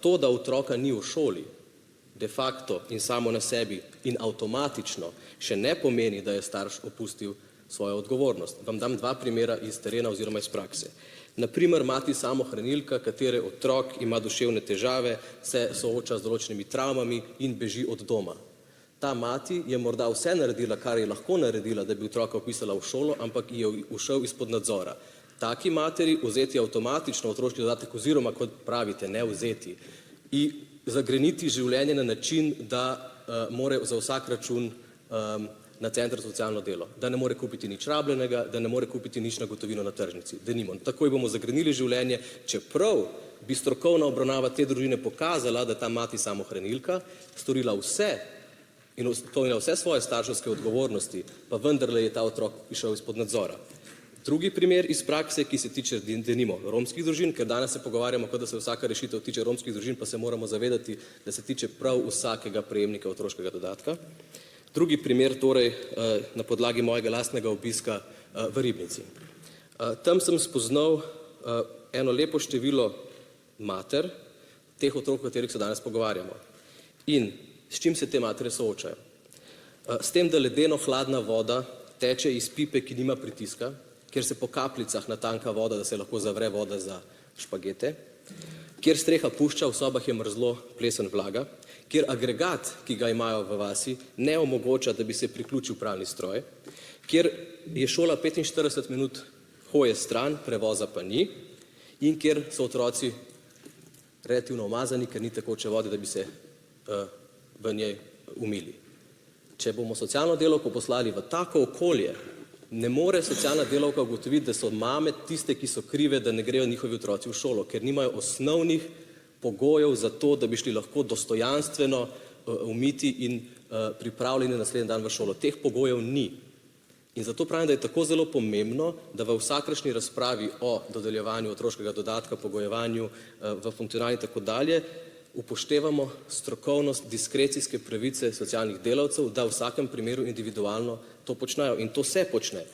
To, da otroka ni v šoli, de facto in samo na sebi in avtomatično še ne pomeni, da je starš opustil svojo odgovornost. Vam dam dva primera iz terena oziroma iz prakse. Naprimer, mati samohranilka, katere otrok ima duševne težave, se sooča z določenimi travmami in beži od doma. Ta mati je morda vse naredila, kar je lahko naredila, da bi otroka vpisala v šolo, ampak je ušel izpod nadzora. Taki materi vzeti avtomatično otroški dodatek oziroma, kot pravite, ne vzeti, in zagreniti življenje na način, da more za vsak račun na center za socialno delo, da ne more kupiti nič rabljenega, da ne more kupiti nič na gotovino na tržnici, denimo. Takoj bomo zagrenili življenje, čeprav bi strokovna obravnava te družine pokazala, da ta mati samohranilka storila vse in izpolnila vse svoje starševske odgovornosti, pa vendarle je ta otrok išel izpod nadzora. Drugi primer iz prakse, ki se tiče denimo romskih družin, ker danes se pogovarjamo, kot da se vsaka rešitev tiče romskih družin, pa se moramo zavedati, da se tiče prav vsakega prejemnika otroškega dodatka. Drugi primer torej na podlagi mojega lastnega obiska v Ribnici. Tam sem spoznal eno lepo število mater, teh otrok, o katerih se danes pogovarjamo. In s čim se te matere soočajo? S tem, da ledeno hladna voda teče iz pipe, ki nima pritiska, kjer se po kapljicah natanka voda, da se lahko zavre voda za špagete, kjer streha pušča, v sobah je mrzlo, plesen, vlaga, kjer agregat, ki ga imajo v vasi, ne omogoča, da bi se priključil pralni stroj, kjer je šola 45 minut hoje stran, prevoza pa ni, in kjer so otroci relativno umazani, ker ni tekoče vode, da bi se v njej umili. Če bomo socialno delavko poslali v tako okolje, ne more socialna delavka ugotoviti, da so mame tiste, ki so krive, da ne grejo njihovi otroci v šolo, ker nimajo osnovnih pogojev za to, da bi šli lahko dostojanstveno umiti in pripravljeni naslednji dan v šolo. Teh pogojev ni. In zato pravim, da je tako zelo pomembno, da v vsakršni razpravi o dodeljevanju otroškega dodatka, pogojevanju v funkcionalni in tako dalje, upoštevamo strokovnost, diskrecijske pravice socialnih delavcev, da v vsakem primeru individualno to počnejo. In to se počne.